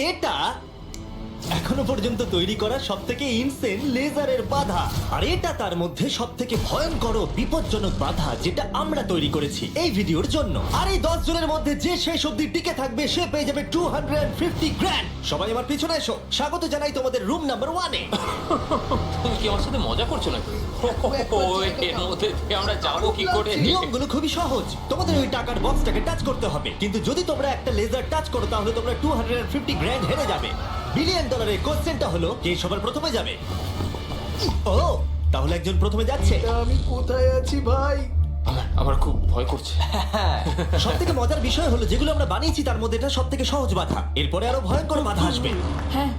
এটা এখনো পর্যন্ত তৈরি করা সব থেকে ইনসেন লেজারের বাধা, আর এটা তার মধ্যে সব থেকে ভয়ঙ্কর ও বিপজ্জনক বাধা যেটা আমরা তৈরি করেছি এই ভিডিওর জন্য। আর এই 10 জনের মধ্যে যে শেষ অব্দি টিকে থাকবে সে পেয়ে যাবে 250 গ্র্যান্ড। সবাই আমার পিছনে এসো, স্বাগত জানাই তোমাদের রুম নাম্বার 1-এ। তুমি কি আমার সাথে মজা করছো নাকি? এর মধ্যে দিয়ে আমরা যাবো কি করে? নিয়মগুলো খুবই সহজ, তোমাদের ওই টাকার বক্সটাকে টাচ করতে হবে, কিন্তু যদি তোমরা একটা লেজার টাচ করো তাহলে তোমরা 250 গ্র্যান্ড হেরে যাবে। বিলিয়ন ডলারের কোশ্চেনটা হলো কে সবার প্রথমে যাবে। ও, তাহলে একজন প্রথমে যাচ্ছে। আমি কোথায় আছি ভাই? আমার খুব ভয় করছে। সব থেকে মজার বিষয় হলো যেগুলো আমরা বানিয়েছি তার মধ্যে এটা সব থেকে সহজ বাধা, এরপরে আরো ভয়ঙ্কর বাধা আসবে। হ্যাঁ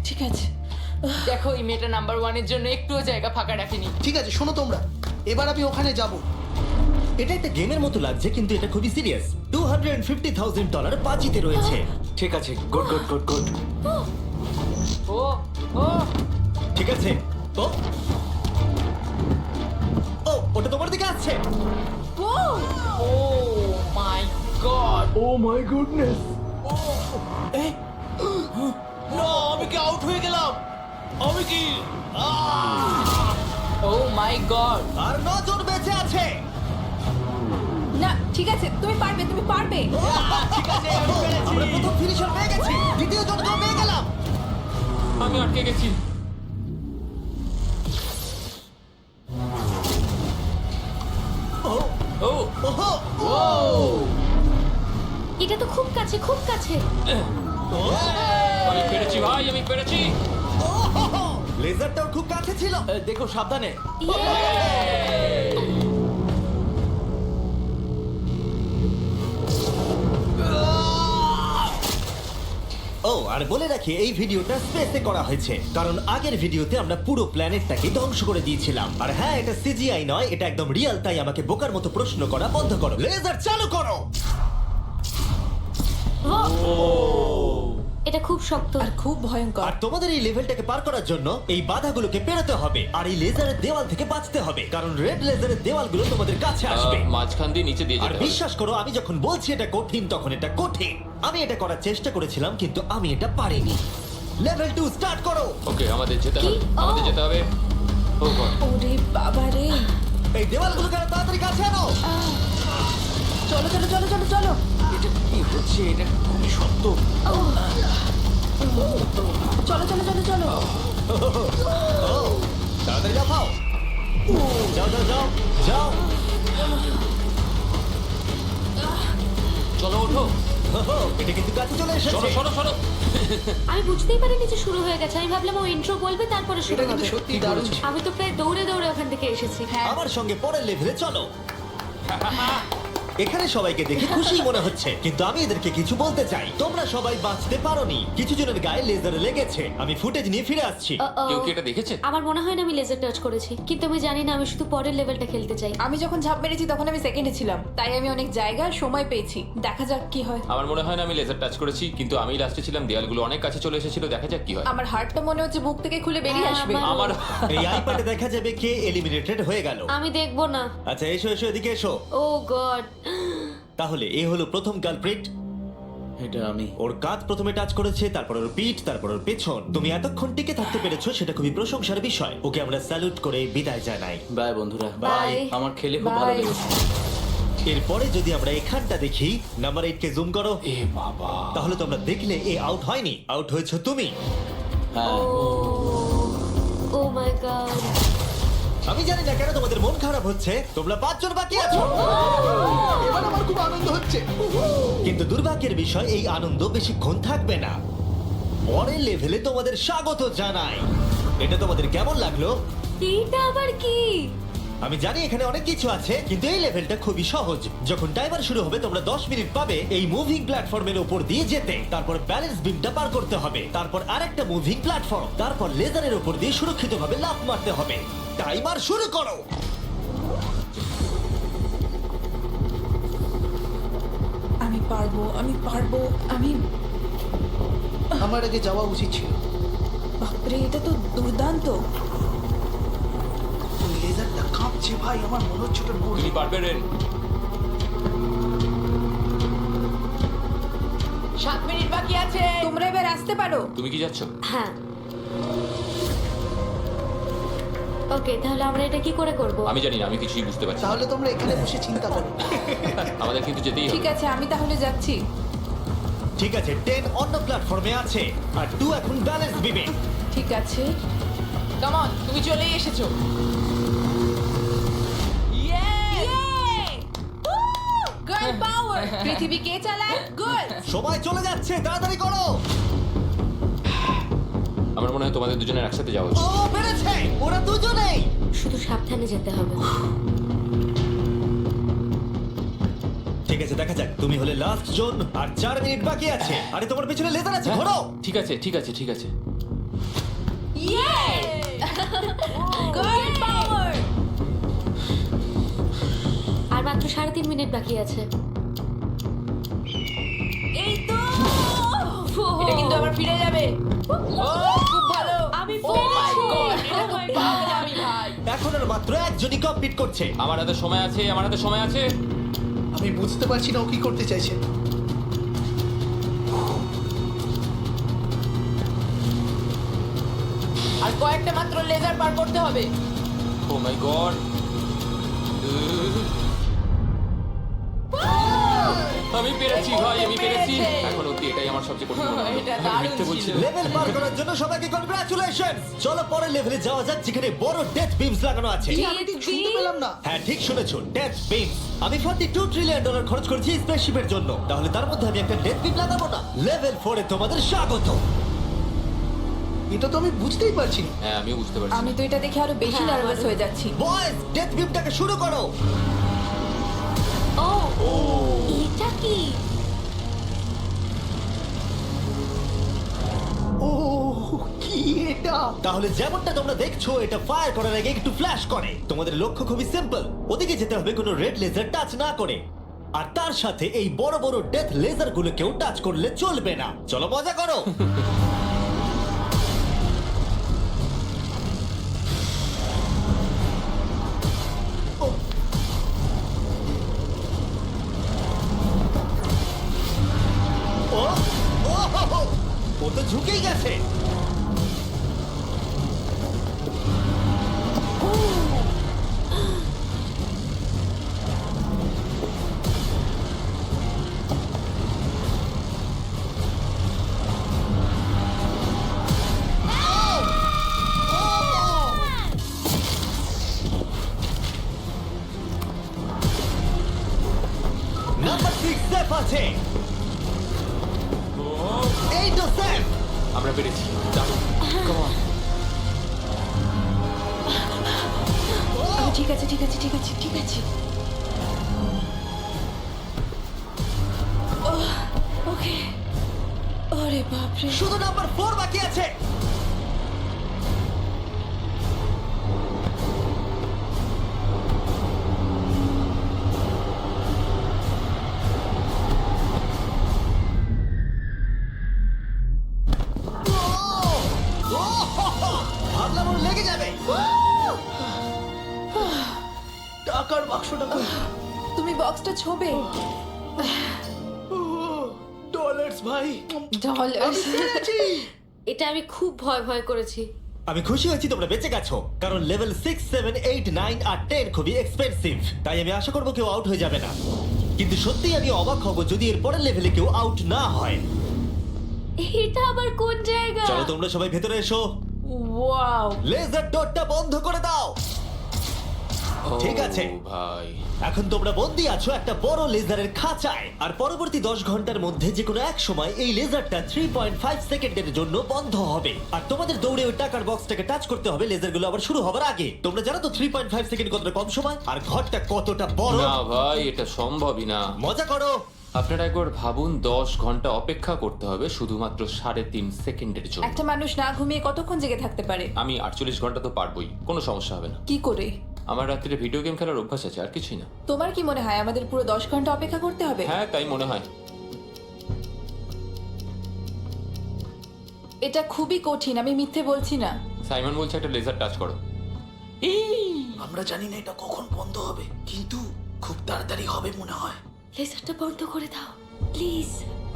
ঠিক আছে। দেখো এই মেয়েটা নাম্বার 1 এর জন্য একটুও জায়গা ফাঁকা রাখেনি। ঠিক আছে, শোনো তোমরা, এবার আমি ওখানে যাব। এটা একটা গেমের মতো লাগছে কিন্তু এটা খুবই সিরিয়াস। $250,000 বাজিতে রয়েছে। ঠিক আছে, গুড গুড গুড গুড। ও ও ঠিক আছে। ও ও, ওটা তোমার দিকে আসছে। Oh my God! Oh my goodness! আমি কি আউট হয়ে গেলাম? আমি কি? ও মাই গড! আর 9 জন বেঁচে আছে। না ঠিক আছে, তুমি পারবে তুমি পারবে। ঠিক আছে, আমরা প্রথম ফিনিশার পেয়ে গেছি, দ্বিতীয় জনকেও পেয়ে গেলাম। আমি আটকে গেছি। ও ও ওহো, এটা তো খুব কাছে খুব কাছে। আমি পেরেছি ভাই, আমি পেরেছি। ওহো, লেজারটাও খুব কাছে ছিল। দেখো সাবধানে। ও, আর বলে রাখি এই ভিডিওটা স্পেসে করা হয়েছে কারণ আগের ভিডিওতে আমরা পুরো প্ল্যানেটটাকে ধ্বংস করে দিয়েছিলাম। আর হ্যাঁ, এটা সিজিআই নয়, এটা একদম রিয়েল, তাই আমাকে বোকার মতো প্রশ্ন করা বন্ধ করো। লেজার চালু করো। এটা খুব শক্ত। আর খুব ভয়ঙ্কর। আর তোমাদের এই লেভেলটাকে পার করার জন্য এই বাধাগুলোকে পেরোতে হবে আর এই লেজারের দেওয়াল থেকে বাঁচতে হবে, কারণ রেড লেজারের দেওয়ালগুলো তোমাদের কাছে আসবে। মাঝখান দিয়ে নিচে দিয়ে আর যেতে হবে। বিশ্বাস করো, আমি যখন বলছি এটা কঠিন তখন এটা কঠিন। আমি এটা করার চেষ্টা করেছিলাম কিন্তু আমি এটা পারিনি। লেভেল 2 স্টার্ট করো। ওকে, আমাদের যেতে কি? হবে, আমাদের ও। যেতে হবে। ও গড! ওরে বাবা রে। এই দেওয়ালগুলোকে আরো তাড়াতাড়ি কাছে আনো। চলো চলো চলো চলো চলো। এটা কি হচ্ছে? এটা খুবই শক্ত। চলো চলো চলো চলো। তাড়াতাড়ি লাফাও। যাও যাও যাও যাও। চলো ওঠো। এটা কিন্তু কাছে চলে সরো এসেছে। সরো সরো। আমি বুঝতেই পারিনি যে শুরু হয়ে গেছে। আমি ভাবলাম ও ইন্ট্রো বলবে তারপরে শুরু এটা কিন্তু হবে। সত্যি দারুণ ছিল। আমি তো প্রায় দৌড়ে দৌড়ে ওখান থেকে এসেছি। হ্যাঁ আমার সঙ্গে পরের লেভেলে চলো। এখানে সবাইকে দেখে খুশি মনে হচ্ছে কিন্তু আমি এদেরকে কিছু বলতে চাই। তোমরা সবাই বাঁচতে পারোনি, কিছু জনের গায়ে লেজার লেগেছে। আমি ফুটেজ নিয়ে ফিরে আসছি। Uh-oh. কেউ কি এটা দেখেছে? আমার মনে হয় না আমি লেজার টাচ করেছি, কিন্তু আমি জানি না, আমি শুধু পরের লেভেলটা খেলতে চাই। আমি যখন ঝাঁপ মেরেছি তখন আমি সেকেন্ডে ছিলাম, তাই আমি অনেক জায়গা আর সময় পেয়েছি। দেখা যাক কি হয়। আমার মনে হয় না আমি লেজার টাচ করেছি, কিন্তু আমি লাস্টে ছিলাম, দেয়ালগুলো অনেক কাছে চলে এসেছিল। দেখা যাক কি হয়। আমার হার্টটা মনে হচ্ছে বুক থেকে খুলে বেরিয়ে হ্যাঁ, আসবে। আমার- আমার এই আইপ্যাডে দেখা যাবে কে এলিমিনেটেড হয়ে গেল। আমি দেখবো না। আচ্ছা এসো এসো, এদিকে এসো। ও গড। তাহলে এই হলো প্রথম কালপ্রিট। এটা আমি। ওর কাঁধ প্রথমে টাচ করেছে, তারপর ওর পিঠ, তারপর ওর পেছন। তুমি এতক্ষণ টিকে থাকতে পেরেছো, সেটা খুবই প্রশংসার বিষয়। ওকে আমরা স্যালুট করে বিদায় জানাই। বাই বন্ধুরা। বাই। আমার খেলে খুব ভালো Bye. লেগেছে। এরপরে যদি আমরা এখানটা দেখি, নাম্বার 8 কে জুম করো, এ বাবা! তাহলে তোমরা দেখলে এ আউট হয়নি, আউট হয়েছো তুমি। হ্যাঁ, ও মাই গড। আমি জানি না কেন তোমাদের মন খারাপ হচ্ছে, তোমরা 5 জন বাকি আছো। এবার আমার খুব আনন্দ হচ্ছে। কিন্তু দুর্ভাগ্যের বিষয়, এই আনন্দ বেশিক্ষণ থাকবে না। পরের লেভেলে তোমাদের স্বাগত জানাই। এটা তোমাদের কেমন লাগলো? এটা আবার কি? আমি জানি এখানে অনেক কিছু আছে, কিন্তু এই লেভেলটা খুবই সহজ। যখন টাইমার শুরু হবে তোমরা 10 মিনিট পাবে এই মুভিং প্ল্যাটফর্মের উপর দিয়ে যেতে। তারপর ব্যালেন্স বিমটা পার করতে হবে, তারপর আরেকটা মুভিং প্ল্যাটফর্ম, তারপর লেজারের উপর দিয়ে সুরক্ষিতভাবে লাফ মারতে হবে। টাইমার শুরু করো। আমি পারবো আমি পারবো আমি। আমার আগে যাওয়া উচিত ছিল। বাপরে, এটা তো দুর্দান্ত। ওই লেজারটা কাঁপছে ভাই, আমার মনে হচ্ছে ওটা নড়ছে। তুমি পারবে রেন। 7 মিনিট বাকি আছে। তোমরা এবার আসতে পারো। তুমি কি যাচ্ছ? হ্যাঁ। ওকে, তাহলে আমরা এটা কি করে করব? আমি জানি না, আমি কিছুই বুঝতে পারছি না। তাহলে তোমরা এখানে বসে চিন্তা করো। আমাদের কিন্তু যেতেই ঠিক হবে। আছে, আমি তাহলে যাচ্ছি। ঠিক আছে, 10 অন্য প্ল্যাটফর্মে আছে আর 2 এখন ব্যালেন্স বিমে। ঠিক আছে। কাম অন, তুমি চলেই এসেছো। গার্ল পাওয়ার। পৃথিবী কে চালায়? গার্ল। সময় চলে যাচ্ছে, তাড়াতাড়ি করো। আমার মনে হয় তোমাদের দুজনের একসাথে যাওয়া ও উচিত। বেড়েছে, ওরা দুজনেই। শুধু সাবধানে যেতে হবে। ঠিক আছে, দেখা যাক। তুমি হলে লাস্ট জোন আর 4 মিনিট বাকি আছে। আরে তোমার পেছনে লেজার আছে, ঘোরো। ঠিক আছে, ঠিক আছে, ঠিক আছে। গার্ল পাওয়ার। আর মাত্র 3.5 মিনিট বাকি আছে। এই তো। এটা কিন্তু আবার ফিরে যাবে। ও খুব ভালো। আমি Oh my পেরেছি। God, এটা তো Oh my God. পাগলামি ভাই। এখন আর মাত্র একজনই কমপ্লিট করছে। আমার হাতে সময় আছে, আমার হাতে সময় আছে। আমি বুঝতে পারছি না ও কি করতে চাইছে। আর কয়েকটা মাত্র লেজার পার করতে হবে। ও মাই গড। আমি পেরেছি ভাই, আমি পেরেছি। পেরেছে। এখন অবধি এটাই আমার সবচেয়ে কঠিন মনে হলো। এটা আমি দারুণ মিথ্যে বলছি ছিল। না। লেভেল পার করার জন্য সবাইকে কনগ্রাচুলেশনস। চলো পরের লেভেলে যাওয়া যাক, যেখানে বড় ডেথ বিমস লাগানো আছে। এই আমি ঠিক শুনতে পেলাম না। হ্যাঁ, ঠিক শুনেছো, ডেথ বিমস। আমি $42 ট্রিলিয়ন খরচ করেছি স্পেসশিপের জন্য, তাহলে তার মধ্যে আমি একটা ডেথ বিম লাগাবো না? লেভেল 4 এ তোমাদের স্বাগত। এটা তো আমি বুঝতেই পারছি না। হ্যাঁ, আমিও বুঝতে পারছি। আমি তো এটা দেখে আরো বেশি হ্যাঁ, নার্ভাস আমারও। হয়ে যাচ্ছি। বয়েজ, ডেথ বিমটাকে শুরু করো। ও, এটা কি? ও কি এটা? তাহলে যেমনটা তোমরা দেখছো, এটা ফায়ার করার আগে একটু ফ্ল্যাশ করে। তোমাদের লক্ষ্য খুবই সিম্পল, ওদিকে যেতে হবে কোনো রেড লেজার টাচ না করে। আর তার সাথে এই বড় বড় ডেথ লেজার গুলোকেও টাচ করলে চলবে না। চলো মজা করো। ও ও হো, হো, ও তো ঝুঁকেই গেছে। নাম্বার 6 সেফ আছে। এই তো সেফ। আমরা পেরেছি। দারুণ। Come on. ঠিক আছে, ঠিক আছে, ঠিক আছে, ঠিক আছে। ওকে। আরে বাপরে। শুধু নাম্বার 4 বাকি আছে। ভাবলাম ওর লেগে যাবে। টাকার বাক্সটা কই? তুমি বক্সটা ছোবে। ডলার্স ভাই। ডলার। এটা আমি খুব ভয় ভয় করেছি। আমি খুশি হয়েছি তোমরা বেঁচে গেছো, কারণ লেভেল 6, 7, 8, 9 আর 10 খুবই এক্সপেন্সিভ। তাই আমি আশা করবো কেউ আউট হয়ে যাবে না। কিন্তু সত্যিই আমি অবাক হব যদি এর পরের লেভেলে কেউ আউট না হয়। এটা আবার কোন জায়গা? চলো তোমরা সবাই ভেতরে এসো। ওয়াও। লেজার ডটটা বন্ধ করে দাও। ঠিক আছে। ও ভাই। এখন তোমরা বন্দী আছো একটা বড় লেজারের খাঁচায়, আর পরবর্তী 10 ঘন্টার মধ্যে যে কোনো এক সময় এই লেজারটা 3.5 সেকেন্ডের জন্য বন্ধ হবে। আর তোমাদের দৌড়ে ওই টাকার বক্সটাকে টাচ করতে হবে লেজারগুলো আবার শুরু হবার আগে। তোমরা জানো তো 3.5 সেকেন্ড কতটা কম সময়, আর ঘরটা কতটা বড়। না ভাই, এটা সম্ভবই না। মজা করো। আপনারা একবার ভাবুন, 10 ঘন্টা অপেক্ষা করতে হবে শুধুমাত্র 3.5 সেকেন্ডের জন্য। একটা মানুষ না ঘুমিয়ে কতক্ষণ জেগে থাকতে পারে? আমি 48 ঘন্টা তো পারবোই, কোনো সমস্যা হবে না। কি করে? আমার রাত্রে ভিডিও গেম খেলার অভ্যাস আছে, আর কিছুই না। তোমার কি মনে হয় আমাদের পুরো 10 ঘন্টা অপেক্ষা করতে হবে? হ্যাঁ, তাই মনে হয়। এটা খুবই কঠিন, আমি মিথ্যে বলছি না। সাইমন বলছে একটা লেজার টাচ করো। আমরা জানি না এটা কখন বন্ধ হবে, কিন্তু খুব তাড়াতাড়ি হবে মনে হয়। লেজারটা বন্ধ করে দাও প্লিজ।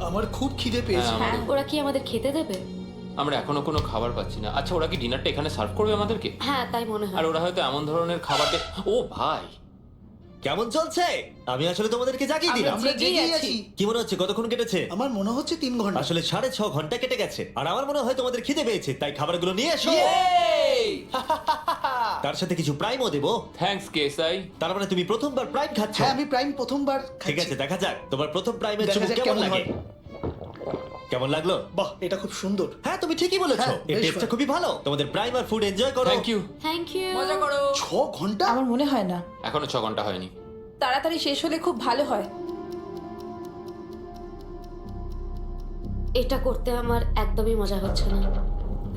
আমার খুব খিদে পেয়েছে। হ্যাঁ, আমারও। ওরা কি আমাদের খেতে দেবে? আমরা এখনো কোনো খাবার পাচ্ছি না। আচ্ছা, ওরা কি ডিনারটা এখানে সার্ভ করবে আমাদেরকে? হ্যাঁ তাই মনে আর হয়। ওরা হয়তো এমন ধরনের খাবার ও ভাই, কেমন চলছে? আমি আসলে তোমাদেরকে জাগিয়ে আমরা দিলাম। আমরা জেগেই জেগেই আছি। আছি। কি মনে হচ্ছে কতক্ষণ কেটেছে? আমার মনে হচ্ছে 3 ঘন্টা। আসলে 6.5 ঘন্টা কেটে গেছে আর আমার মনে হয় তোমাদের খিদে পেয়েছে, তাই খাবারগুলো নিয়ে এসো। তার সাথে কিছু প্রাইমও দেবো। Thanks KSI. তার মানে তুমি প্রথমবার প্রাইম খাচ্ছ? হ্যাঁ, আমি প্রাইম প্রথমবার ঠিক আছে, দেখা যাক তোমার প্রথম প্রাইমের দেখা চুমুক যাক কেমন কেমন লাগে। হয়। কেমন লাগলো? বাহ, এটা খুব সুন্দর। হ্যাঁ, তুমি ঠিকই বলেছো। হ্যাঁ, এর বেশ টেস্টটা ভালো। খুবই ভালো। তোমাদের প্রাইম আর ফুড এনজয় করো। Thank you. Thank you. মজা করো। 6 ঘন্টা? আমার মনে হয় না, এখনো 6 ঘন্টা হয়নি। তাড়াতাড়ি শেষ হলে খুব ভালো হয়। এটা করতে আমার একদমই মজা হচ্ছে না।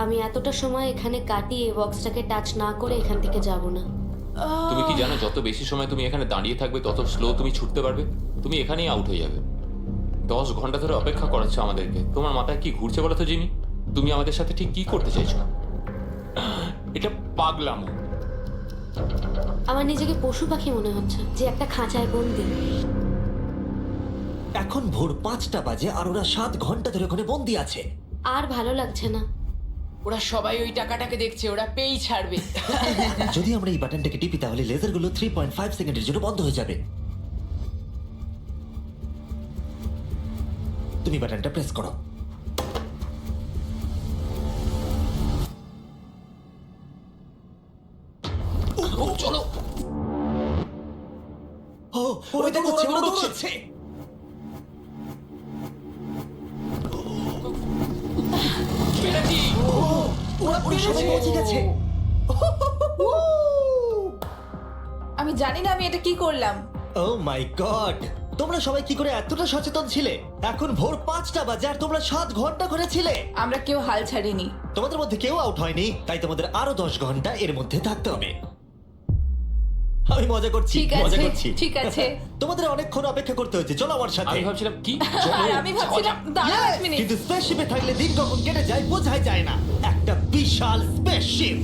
আমি এতটা সময় এখানে কাটিয়ে বক্সটাকে টাচ না করে এখান থেকে যাব না। তুমি কি জানো যত বেশি সময় তুমি এখানে দাঁড়িয়ে থাকবে তত স্লো তুমি ছুটতে পারবে। তুমি এখানেই আউট হয়ে যাবে। 10 ঘন্টা ধরে অপেক্ষা করাচ্ছ আমাদেরকে। তোমার মাথায় কি ঘুরছে বলো তো জিমি? তুমি আমাদের সাথে ঠিক কি করতে চাইছো? এটা পাগলামো। আমার নিজেকে পশু পাখি মনে হচ্ছে, যে একটা খাঁচায় বন্দি। এখন ভোর 5টা বাজে আর ওরা 7 ঘন্টা ধরে ওখানে বন্দি আছে। আর ভালো লাগছে না। ওরা সবাই ওই টাকাটাকে দেখছে, ওরা পেই ছাড়বে। যদি আমরা এই বাটনটাকে টিপি তাহলে লেজারগুলো 3.5 সেকেন্ডের জন্য বন্ধ হয়ে যাবে। তুমি বাটনটা প্রেস করো। চলো। ও, ওরা দৌড়চ্ছে, ওরা দৌড়চ্ছে। পেরেছি। ওরা সবাই পৌঁছে গেছে। আমি জানি না আমি এটা কি করলাম। ও মাই গড, তোমরা সবাই কি করে এতটা সচেতন ছিলে? এখন ভোর 5টা বাজে আর তোমরা 7 ঘন্টা করে ছিলে। আমরা কেউ হাল ছাড়িনি। তোমাদের মধ্যে কেউ আউট হয়নি, তাই তোমাদের আরো 10 ঘন্টা এর মধ্যে থাকতে হবে। আমি মজা করছি, ঠিক মজা আছে, করছি। ঠিক আছে। তোমাদের অনেকক্ষণ অপেক্ষা করতে হয়েছে, চলো আমার সাথে। আমি ভাবছিলাম কি আর আমি ভাবছিলাম দাঁড়াও এক মিনিট। কিন্তু স্পেসশিপে থাকলে দিন কখন কেটে যায় বোঝাই যায় না। একটা বিশাল স্পেসশিপ।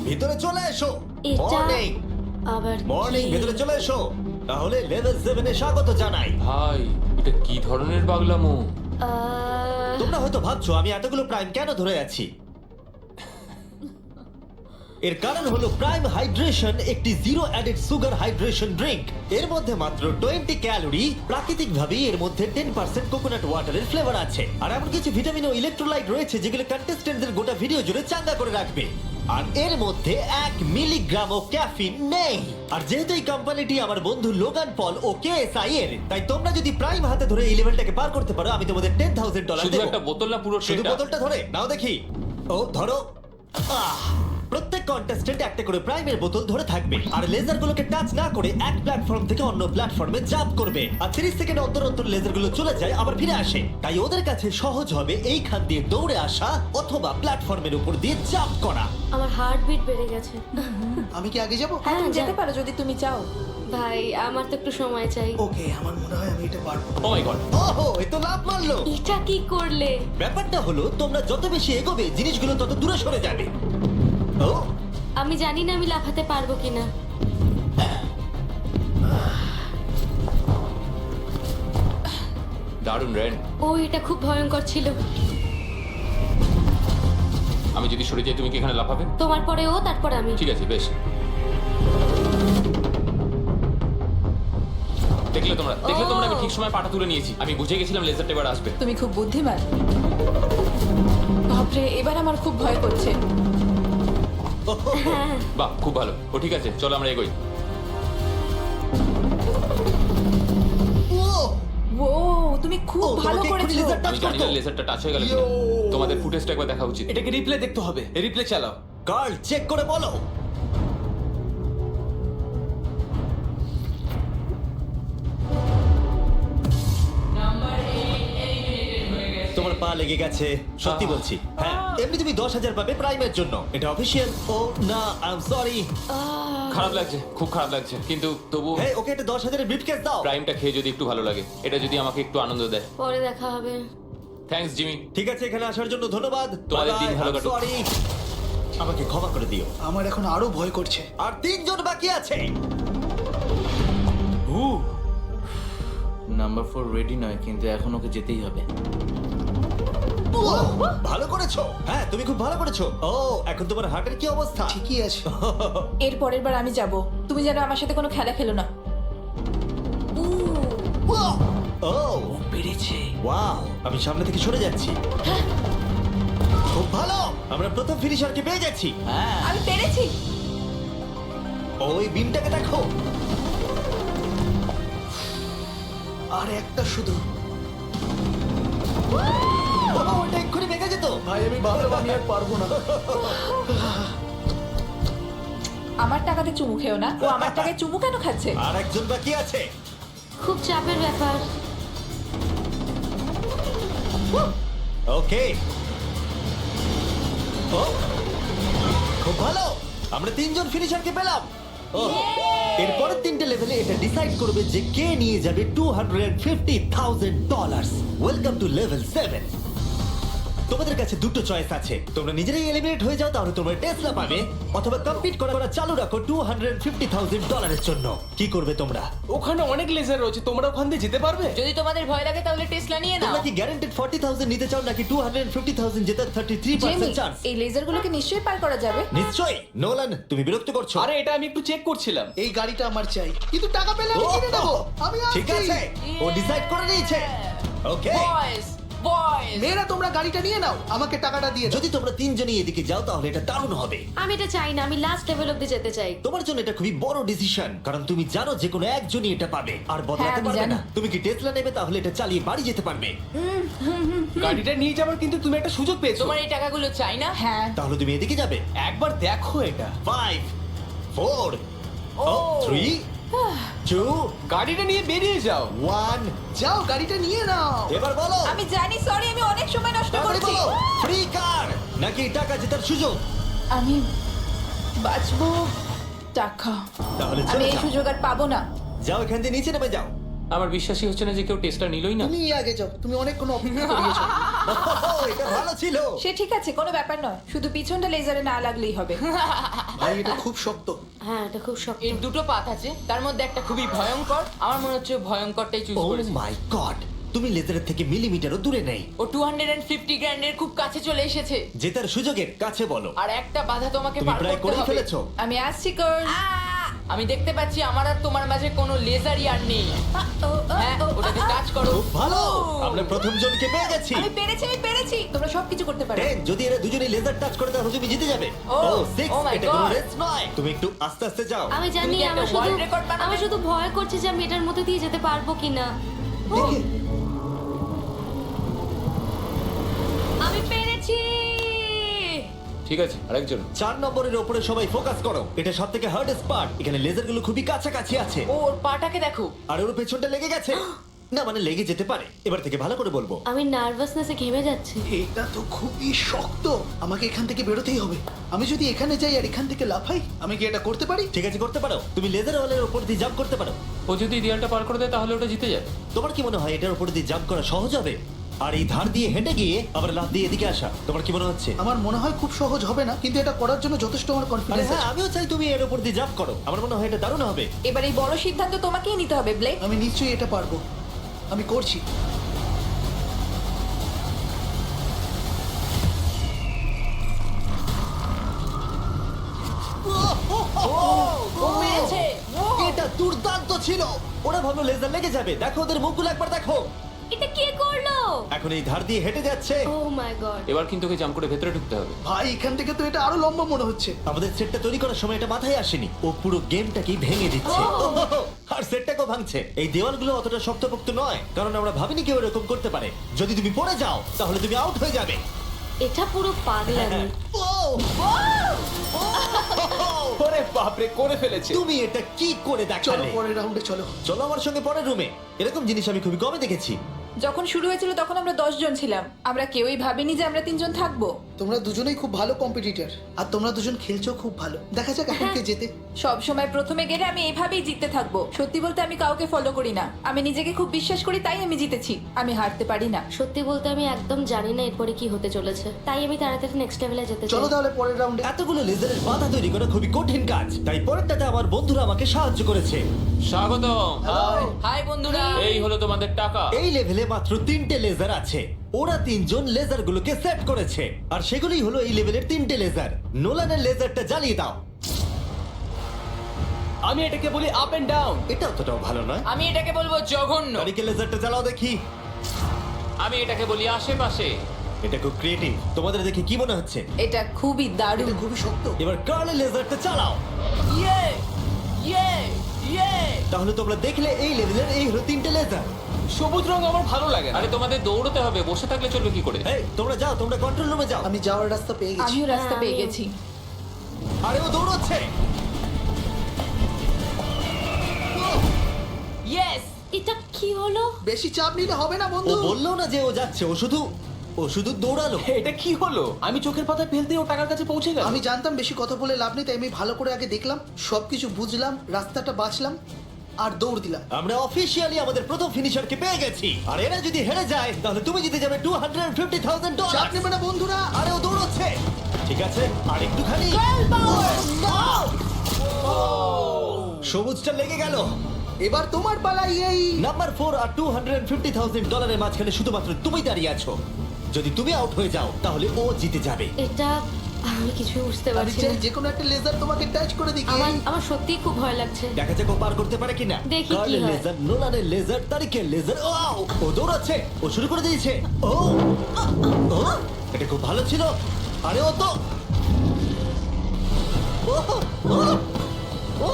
ভিতরে চলে এসো। এটা মর্নিং, আবার মর্নিং, কি? ভিতরে চলে এসো। তাহলে লেভেল 7 এ স্বাগত জানাই। ভাই, এটা কি ধরনের পাগলামো? তোমরা হয়তো ভাবছো আমি এতগুলো প্রাইম কেন ধরে আছি। এর কারণ হলো প্রাইম হাইড্রেশন একটি zero added sugar hydration drink. এর মধ্যে মাত্র 20 ক্যালোরি, প্রাকৃতিকভাবেই এর মধ্যে 10% কোকোনাট ওয়াটারের ফ্লেভার আছে। আর এমন কিছু ভিটামিন ও ইলেকট্রোলাইট রয়েছে যেগুলো কন্টেস্টেন্টদের গোটা ভিডিও জুড়ে চাঙ্গা করে রাখবে। আর এর মধ্যে 1 মিলিগ্রামও ক্যাফিন নেই। আর যেহেতু এই কোম্পানিটি আমার বন্ধু লোগান পল ও কেএসআই এর, তাই তোমরা যদি প্রাইম হাতে ধরে এই লেভেলটাকে পার করতে পারো আমি তোমাদের $10,000 শুধু দেবো। একটা বোতল না পুরো শুধু ট্রেটা? বোতলটা ধরে নাও দেখি। ও ধরো। প্রত্যেক কন্টেস্টেন্ট একটা করে প্রাইমের বোতল ধরে থাকবে আর লেজারগুলোকে টাচ না করে এক প্ল্যাটফর্ম থেকে অন্য প্ল্যাটফর্মে জাম্প করবে। আর 30 সেকেন্ড অন্তর অন্তর লেজারগুলো চলে যায় আবার ফিরে আসে। তাই ওদের কাছে সহজ হবে এইখান দিয়ে দৌড়ে আসা অথবা প্ল্যাটফর্মের উপর দিয়ে জাম্প করা। আমার হার্টবিট বেড়ে গেছে। আমি কি আগে যাব? হ্যাঁ তুমি যা। যেতে পারো যদি তুমি চাও। ভাই আমার তো একটু সময় চাই। ওকে, আমার মনে হয় আমি এটা পারবো। ও মাই গড। ওহো, এ তো লাভ মারলো। এটা কি করলে? ব্যাপারটা হলো তোমরা যত বেশি এগোবে জিনিসগুলো তত দূরে সরে যাবে। ও আমি জানি না আমি লাফাতে পারবো কিনা। দারুণ রেন। ও এটা খুব ভয়ঙ্কর ছিল। আমি যদি সরে যাই তুমি কি এখানে লাফাবে? তোমার পরে ও, তারপর আমি। ঠিক আছে, বেশ। দেখলে তোমরা আমি ঠিক সময় পাটা তুলে নিয়েছি। আমি বুঝে গেছিলাম লেজারটা এবার আসবে। তুমি খুব বুদ্ধিমান। বাপরে, এবার আমার খুব ভয় করছে। বাহ, খুব ভালো। ও ঠিক আছে, চলো আমরা এগোই। ও তুমি খুব ও, ভালো তোমাকে এক্ষুনি করেছো। laser touch আমি জানি না করতো। লেজারটা টাচ হয়ে গেল কিনা। তোমাদের ফুটেজটা একবার দেখা উচিত। এটাকে রিপ্লে দেখতে হবে। রিপ্লে চালাও। কার্ল চেক করে বলো। তোমার পা লেগে গেছে, সত্যি বলছি। হ্যাঁ, এমনি তুমি 10,000 পাবে প্রাইমের জন্য, এটা অফিসিয়াল। ও না, আই এম সরি। খারাপ লাগছে, খুব খারাপ লাগছে, কিন্তু তবু হ্যাঁ, ওকে এটা 10,000 ব্রিফকেস দাও। প্রাইমটা খেয়ে যদি একটু ভালো লাগে, এটা যদি আমাকে একটু আনন্দ দেয়। পরে দেখা হবে। Thanks Jimmy. ঠিক আছে, এখানে আসার জন্য ধন্যবাদ। তোমাদের দিন ভালো কাটুক। সরি, আমাকে ক্ষমা করে দিও। আমার এখন আরো ভয় করছে। আর 3 জন বাকি আছে। নাম্বার 4 রেডি নয়, কিন্তু এখন ওকে যেতেই হবে। ও, ভালো করেছো। হ্যাঁ, তুমি খুব ভালো করেছো। ও, এখন তোমার হার্টের কি অবস্থা? ঠিকই আছে। এর পরের বার আমি যাব, তুমি যেন আমার সাথে কোনো খেলা খেলো না। ও, পেরেছে। ওয়াও, আমি সামনে থেকে সরে যাচ্ছি। খুব ভালো, আমরা প্রথম ফিনিশারকে পেয়ে যাচ্ছি। আমি পেরেছি। ওই বিমটাকে দেখো। আর একটা শুধু। ওটা এক্ষুনি ভেঙে যেত। ভাই আমি ভালো, আমি আর পারবো না। আমার টাকাতে চুমু খেও না, ও আমার টাকায় চুমু কেন খাচ্ছে? আর একজন বাকি আছে। খুব চাপের ব্যাপার। ওকে, ও, খুব ভালো, আমরা তিনজন ফিনিশারকে পেলাম। ও, এরপরের তিনটে লেভেলে এটা ডিসাইড করবে যে কে নিয়ে যাবে $250,000। Welcome to level 7। তোমাদের কাছে দুটো চয়েস আছে, তোমরা নিজেরাই এলিমিনেট হয়ে যাও, তাহলে তোমরা টেসলা পাবে, অথবা কম্পিট করা চালু রাখো $250,000 জন্য। কি করবে তোমরা? ওখানে অনেক লেজার রয়েছে, তোমরা ওখান দিয়ে যেতে পারবে? যদি তোমাদের ভয় লাগে তাহলে টেসলা নিয়ে নাও। তোমরা কি গ্যারান্টেড 40,000 নিতে চাও নাকি 250,000 জেতার 33% জেমি, চান্স? এই লেজারগুলোকে নিশ্চয়ই পার করা যাবে। নিশ্চয়ই। নোলান, তুমি বিরক্ত করছো। আরে এটা আমি একটু চেক করছিলাম। এই গাড়িটা আমার চাই, কিন্তু টাকা পেলে আমি কিনে নেবো। আমি ঠিক আসছি। আছে, ও ডিসাইড করে নিয়েছে। ওকে, বয়েজ বয়েজ মেয়েরা তোমরা গাড়িটা নিয়ে নাও, আমাকে টাকাটা দিয়ে দাও। যদি তোমরা তিনজনই এদিকে যাও তাহলে এটা দারুণ হবে। আমি এটা চাই না, আমি লাস্ট লেভেল অব্দি যেতে চাই। তোমার জন্য এটা খুবই বড় ডিসিশন, কারণ তুমি জানো যে কোনো একজনই এটা পাবে আর বদলাতে হ্যাঁ, আমি পারবে জানি। না। তুমি কি টেসলা নেবে? তাহলে এটা চালিয়ে বাড়ি যেতে পারবে। গাড়িটা নিয়ে যাবার কিন্তু তুমি একটা সুযোগ পেয়েছো। তোমার এই টাকাগুলো চাই না? হ্যাঁ, তাহলে তুমি এদিকে যাবে। একবার দেখো এটা। 5 4 3 2 গাড়িটা নিয়ে বেরিয়ে যাও। 1। যাও গাড়িটা নিয়ে নাও। এবার বলো, আমি জানি, সরি, আমি অনেক সময় নষ্ট তাড়াতাড়ি করেছি। বলো, ফ্রি কার নাকি টাকা জেতার সুযোগ? আমি বাঁচবো টাকা। তাহলে আমি চলে এই যাও। সুযোগ আর পাবো না। যাও এখান থেকে নিচে নেমে যাও। আমার বিশ্বাসই হচ্ছে না যে কেউ টেস্টটা নিলই না। তুমি আগে যাও, তুমি অনেক কোনো অপেক্ষা করিয়েছো। এটা ভালো ছিল। সে ঠিক আছে, কোনো ব্যাপার নয়, শুধু পিছনটা লেজারে না লাগলেই হবে। ভাই এটা খুব শক্ত। হ্যাঁ, এটা খুব শক্ত। এর দুটো পাত আছে, তার মধ্যে একটা খুবই ভয়ঙ্কর। আমার মনে হচ্ছে ও ভয়ঙ্করটাই চুজ ও করেছে। মাই গড, তুমি লেজারের থেকে মিলিমিটারও দূরে নেই। ও 250 গ্র্যান্ডের খুব কাছে চলে এসেছে। জেতার সুযোগের কাছে বলো। আর একটা বাধা তোমাকে তুমি পার প্রায় করতে করে হবে। ফেলেছো। আমি আসছি কর। আমি দেখতে পাচ্ছি আমার আর তোমার মাঝে কোনো লেজারই আর নেই। হ্যাঁ, ওটাকে টাচ করো। খুব ভালো, আমরা প্রথম জনকে পেয়ে গেছি। আমি পেরেছি, আমি পেরেছি। তোমরা সবকিছু করতে পারো। 10, যদি এরা দুজনেই লেজার টাচ করে তাহলে তুমি জিতে যাবে। ও, ও 6, oh my এটা কোনো God. রেস নয়। তুমি একটু আস্তে আস্তে যাও। আমি জানি, তুমি কি একটা আমার শুধু world record বানাবে? আমি শুধু ভয় করছি যে আমি এটার মধ্যে দিয়ে যেতে পারবো কিনা। দেখে আমি পেরেছি। ঠিক আছে, আরেকজন। 4 নম্বরের উপরে সবাই ফোকাস করো। এটা সবথেকে হার্ডেস্ট পার্ট। এখানে লেজারগুলো খুবই কাছাকাছি আছে। ও, ওর পাটাকে দেখো। আর ওর পেছনটা লেগে গেছে। না মানে লেগে যেতে পারে। এবার থেকে ভালো করে বলবো। আমি নার্ভাসনেসে ঘেমে যাচ্ছি। এটা তো খুবই শক্ত, আমাকে এখান থেকে বেরোতেই হবে। আমি যদি এখানে যাই আর এখান থেকে লাফাই, আমি কি এটা করতে পারি? ঠিক আছে, করতে পারো। তুমি লেজার ওয়ালের উপর দিয়ে জাম্প করতে পারো। ও যদি দেয়ালটা পার করে দেয় তাহলে ওটা জিতে যাবে। তোমার কি মনে হয় এটার উপর দিয়ে জাম্প করা সহজ হবে? আর এই ধার দিয়ে হেঁটে গিয়ে আবার লাফ দিয়ে এদিকে আসা, তোমার কি মনে হচ্ছে? আমার মনে হয় খুব সহজ হবে না, কিন্তু এটা করার জন্য যথেষ্ট আমার আরে কনফিডেন্স হ্যাঁ, আছে। আমিও চাই তুমি এর উপর দিয়ে জাম্প করো। আমার মনে হয় এটা দারুণ হবে। এবার এই বড় সিদ্ধান্ত তোমাকেই নিতে হবে, ব্লেক। আমি নিশ্চয়ই এটা পারবো, আমি করছি। ও পেরেছে। এটা দুর্দান্ত ছিল। ওরা ভাবলো লেজার লেগে যাবে। দেখো ওদের মুখগুলো একবার দেখো। এটা কে করলো? এখন এই ধার দিয়ে হেঁটে যাচ্ছে। ও মাই গড। এবার কিন্তু ওকে জাম্প করে ভেতরে ঢুকতে হবে। ভাই এখান থেকে তো এটা আরো লম্বা মনে হচ্ছে। আমাদের সেটটা তৈরি করার সময় এটা মাথায় আসেনি। ও পুরো গেমটাকেই ভেঙে দিচ্ছে। আর সেটটাকেও ভাঙছে। এই দেওয়ালগুলো অতটা শক্তপোক্ত নয়, কারণ আমরা ভাবিনি কেউ এরকম করতে পারে। যদি তুমি পড়ে যাও তাহলে তুমি আউট হয়ে যাবে। এটা পুরো পাগলামি। ওরে বাপরে, করে ফেলেছে। তুমি এটা কি করে চলো দেখালে? পরের রাউন্ডে চলো। চলো আমার সঙ্গে পরের রুমে। এরকম জিনিস আমি খুবই কমে দেখেছি। যখন শুরু হয়েছিল তখন আমরা 10 জন ছিলাম। আমরা কেউই ভাবিনি যে আমরা 3 জন থাকবো। তোমরা দুজনেই খুব ভালো কম্পিটিটর, আর তোমরা দুজন খেলছো খুব ভালো। দেখা যাক এখন কে জেতে। সব সময় প্রথমে গেলে আমি এইভাবেই জিততে থাকবো। সত্যি বলতে আমি কাউকে ফলো করি না, আমি নিজেকে খুব বিশ্বাস করি, তাই আমি জিতেছি। আমি হারতে পারি না। সত্যি বলতে আমি একদম জানি না এরপরে কি হতে চলেছে, তাই আমি তাড়াতাড়ি নেক্সট লেভেলে যেতে চলো চাই। তাহলে পরের রাউন্ডে। এতগুলো লেজারের বাধা তৈরি করা খুবই কঠিন কাজ, তাই পরেরটাতে আমার বন্ধুরা আমাকে সাহায্য করেছে। স্বাগতম। হাই বন্ধুরা। এই হলো তোমাদের টাকা। এই লেভেলে মাত্র 3টে লেজার আছে। ওরা 3 জন লেজারগুলোকে সেট করেছে, আর সেগুলোই হলো এই লেভেলের 3টে লেজার। নোলানের লেজারটা জ্বালিয়ে দাও। আমি এটাকে বলি আপ এন্ড ডাউন। এটা অতটাও ভালো নয়। আমি এটাকে বলবো জঘন্য। কারিকে লেজারটা জ্বালাও দেখি। আমি এটাকে বলি আশেপাশে। এটা খুব ক্রিয়েটিভ। তোমাদের দেখে কি মনে হচ্ছে? এটা খুবই দারুণ। এটা খুবই শক্ত। এবার কার্লের লেজারটা চালাও। ইয়ে ইয়ে ইয়ে। তাহলে তোমরা দেখলে এই লেভেলের এই হলো 3টে লেজার। সবুজ রং আমার ভালো লাগে না। আরে তোমাদের দৌড়তে হবে, বসে থাকলে চলবে কি করে? এই তোমরা যাও, তোমরা কন্ট্রোল রুমে যাও। আমি যাওয়ার রাস্তা পেয়ে গেছি। আমিও রাস্তা পেয়ে আমিও। গেছি। আরে ও দৌড়চ্ছে। ইয়েস। এটা কি হলো? বেশি চাপ নিলে হবে না ও বন্ধু। বললো না যে ও যাচ্ছে, ও শুধু দৌড়ালো। এটা কি হলো? আমি চোখের পাতা ফেলতে ও টাকার কাছে পৌঁছে গেল। আমি জানতাম বেশি কথা বলে লাভ নেই, তাই আমি ভালো করে আগে দেখলাম, সবকিছু বুঝলাম, রাস্তাটা বাঁচলাম আর দৌড় দিলাম। আমরা অফিসিয়ালি আমাদের প্রথম ফিনিশারকে পেয়ে গেছি, আর এরা যদি হেরে যায় তাহলে তুমি জিতে যাবে $250,000। চাপ নেবে না বন্ধুরা। আরে ও দৌড়চ্ছে। ঠিক আছে, আর একটুখানি। সবুজটা লেগে গেল। এবার তোমার পালা। এই নাম্বার 4 আর $250,000 মাঝখানে শুধুমাত্র তুমি দাঁড়িয়ে আছো। যদি তুমি আউট হয়ে যাও তাহলে ও জিতে যাবে। এটা আমি কিছু বুঝতে আমি পারছি চাই না। যে কোনো একটা লেজার তোমাকে টাচ করে দিই। আমার সত্যিই খুব ভয় লাগছে। দেখা যাক ও পার করতে পারে কিনা। দেখি কি কার্লের হয়। লেজার, নোলানের লেজার, তারিকের লেজার। ও দৌড়াচ্ছে, ও শুরু করে দিয়েছে। ও ও, এটা খুব ভালো ছিল। আরে ও তো ও, ও, ও,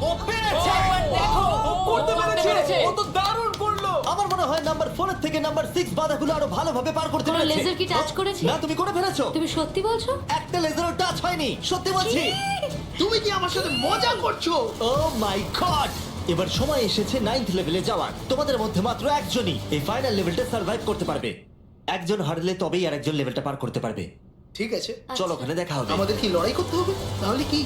ও পেরেছে। দেখো ও করতে পেরেছে। ও তো দারুণ করলো। আমার মনে হয় নাম্বার 4 এর থেকে নাম্বার 6 বাধাগুলো আরো ভালোভাবে পার করতে তোমার পেরেছে। লেজার কি টাচ করেছে? না, তুমি করে ফেলেছো। তুমি সত্যি বলছো? একটা লেজারও টাচ হয়নি, সত্যি বলছি। তুমি কি আমার সাথে মজা করছো? ও মাই গড! এবার সময় এসেছে 9th লেভেলে যাওয়ার। তোমাদের মধ্যে মাত্র একজনই এই ফাইনাল লেভেলটা সার্ভাইভ করতে পারবে। একজন হারলে তবেই আর একজন লেভেলটা পার করতে পারবে। ঠিক আছে, চলো ওখানে দেখা হবে। আমাদের কি লড়াই করতে হবে? তাহলে কি?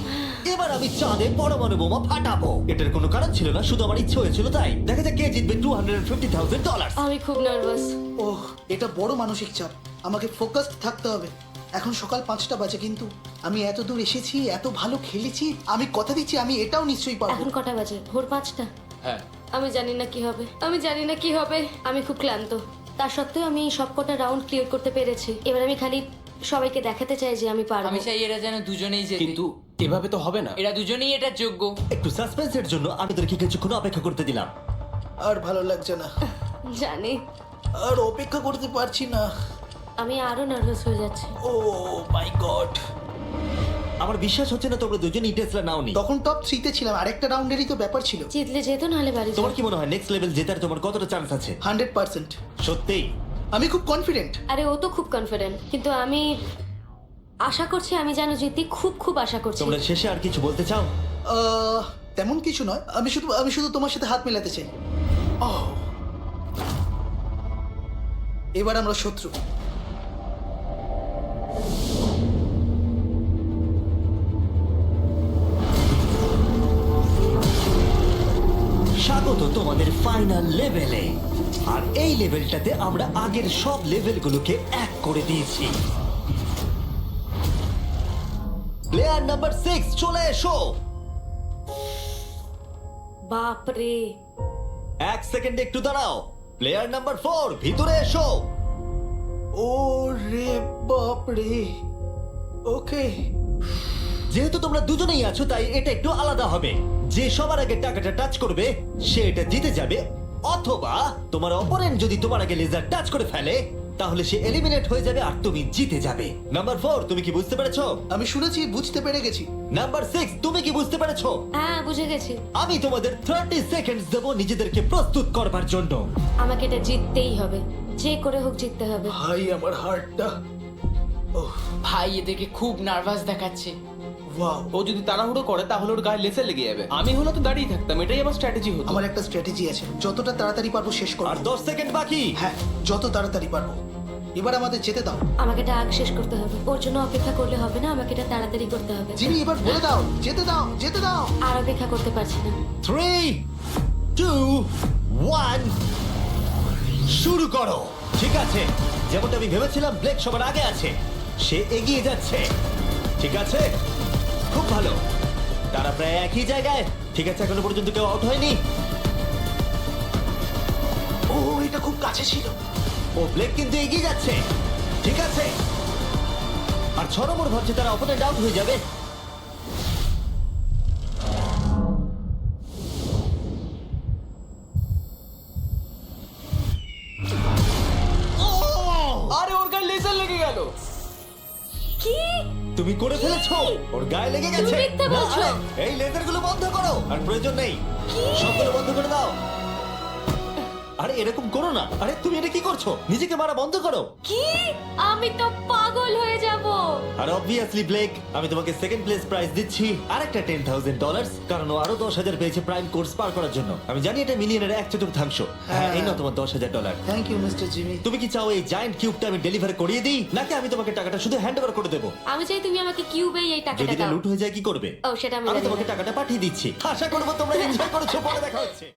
এবার আমি চাঁদে পরমাণু বোমা ফাটাবো। এটার কোনো কারণ ছিল না, শুধু আমার ইচ্ছে হয়েছিল তাই। দেখা যাক কে জিতবে $250,000। আমি খুব নার্ভাস। ওহ, এটা বড় মানসিক চাপ। আমাকে ফোকাসড থাকতে হবে। এখন সকাল 5টা বাজে, কিন্তু আমি এত দূর এসেছি, এত ভালো খেলেছি। আমি কথা দিচ্ছি আমি এটাও নিশ্চয়ই পারবো। এখন কটা বাজে? ভোর 5টা। হ্যাঁ। আমি জানি না কি হবে, আমি জানি না কি হবে। আমি খুব ক্লান্ত, তা সত্ত্বেও আমি সব কটা রাউন্ড ক্লিয়ার করতে পেরেছি। এবার আমি খালি সবাইকে দেখাতে চাই যে আমি পারবো। আমি চাই এরা যেন দুজনেই জেতে। কিন্তু এভাবে তো হবে না। এরা দুজনেই এটার যোগ্য। একটু সাসপেন্সের জন্য আমি তোদেরকে কিছুক্ষণ অপেক্ষা করতে দিলাম। আর ভালো লাগছে না, জানি। আর অপেক্ষা করতে পারছি না। আমি আরো নার্ভাস হয়ে যাচ্ছি। ও মাই গড! আমার বিশ্বাস হচ্ছে না তোমরা দুজনই টেসলা নাওনি। তখন টপ 3-তে ছিলাম, আর একটা রাউন্ডেরই তো ব্যাপার ছিল। জিতলে যেত, নাহলে বাড়ি যাও। তোমার কি মনে হয় নেক্সট লেভেল জেতার তোমার কতটা চান্স আছে? 100%। সত্যি? আমি খুব কনফিডেন্ট। আরে ও তো খুব কনফিডেন্ট, কিন্তু আমি আশা করছি আমি যেন জিতি। খুব খুব আশা করছি। তোমরা শেষে আর কিছু বলতে চাও? তেমন কিছু নয়, আমি শুধু তোমার সাথে হাত মেলাতে চাই। এবার আমরা শত্রু। স্বাগত তোমাদের ফাইনাল লেভেলে। আর এই লেভেলটাতে আমরা আগের সব লেভেলগুলোকে এক করে দিয়েছি। প্লেয়ার নাম্বার 6 চলে এসো। বাপরে, 1 সেকেন্ড একটু দাঁড়াও। প্লেয়ার নাম্বার 4 ভিতরে এসো। ও রে বাপ রে। ওকে, যেহেতু তোমরা দুজনেই আছো তাই এটা একটু আলাদা হবে। যে সবার আগে টাকাটা টাচ করবে সে এটা জিতে যাবে, অথবা তোমার অপোনেন্ট যদি তোমার আগে লেজার টাচ করে ফেলে তাহলে সে এলিমিনেট হয়ে যাবে আর তুমি জিতে যাবে। নাম্বার 4 তুমি কি বুঝতে পেরেছো? আমি শুনেছি, বুঝতে পেরে গেছি। নাম্বার 6 তুমি কি বুঝতে পেরেছো? হ্যাঁ বুঝে গেছি। আমি তোমাদের 30 সেকেন্ডস দেবো নিজেদেরকে প্রস্তুত করবার জন্য। আমাকে এটা জিততেই হবে, যে করে হোক জিততে হবে। ভাই আমার হার্টটা। ভাই এদেরকে খুব নার্ভাস দেখাচ্ছে। ওয়াও, ও যদি তাড়াহুড়ো করে তাহলে ওর গায়ে লেসে লেগে যাবে। আমি হলো তো দাঁড়িয়ে থাকতাম, এটাই আমার স্ট্র্যাটেজি হতো। আমার একটা স্ট্র্যাটেজি আছে, যতটা তাড়াতাড়ি পারবো শেষ করব। আর 10 সেকেন্ড বাকি। হ্যাঁ, যত তাড়াতাড়ি পারবো। এবার আমাদের যেতে দাও। আমাকে এটা আগ শেষ করতে হবে, ওর জন্য অপেক্ষা করলে হবে না, আমাকে এটা তাড়াতাড়ি করতে হবে। জিমি, এবার বলে দাও, যেতে দাও, যেতে দাও। আর অপেক্ষা করতে পারছি না। 3, 2, 1 শুরু করো। ঠিক আছে, যেমনটা আমি ভেবেছিলাম ব্লেক সবার আগে আছে, সে এগিয়ে যাচ্ছে। ঠিক আছে, খুব ভালো। তারা প্রায় একই জায়গায়। ঠিক আছে, এখনো পর্যন্ত কেউ আউট হয়নি। ও, এটা খুব কাছে ছিল। ও ব্লেক কিন্তু এগিয়ে যাচ্ছে। ঠিক আছে, আর 6 নম্বর ভাবছে তারা অপোনেন্ট আউট হয়ে যাবে। আরে ওর গায়ে লেজার লেগে গেল। কি? তুমি করে ফেলেছো, ওর গায়ে লেগে গেছে। তুমি মিথ্যে বলছো। না, এই লেজারগুলো বন্ধ করো, আর প্রয়োজন নেই, সবগুলো বন্ধ করে দাও। আরে এরকম করো না। আরে তুমি এটা কি করছো? নিজেকে মারা বন্ধ করো। কি? আমি তো পাগল হয়ে যাব। আর অবভিয়াসলি ব্লেক, আমি তোমাকে সেকেন্ড প্লেস প্রাইজ দিচ্ছি, আরেকটা $10,000, কারণ ও আরো 10,000 পেয়েছে প্রাইম কোর্স পার করার জন্য। আমি জানি এটা মিলিয়নের 1/4। হ্যাঁ, এই নাও তোমার $10,000। Thank you mister Jimmy. তুমি কি চাও এই জায়ান্ট কিউবটা আমি ডেলিভার করিয়ে দিই, নাকি আমি তোমাকে টাকাটা শুধু হ্যান্ড ওভার করে দেবো? আমি চাই তুমি আমাকে কিউবেই এই যদি টাকাটা এটা দাও। লুট হয়ে যায় কি করবে? ও, সেটা আমি আমি জানি তোমাকে না। টাকাটা পাঠিয়ে দিচ্ছি। আশা করবো তোমরা এনজয় করেছো। পরে দেখা হচ্ছে।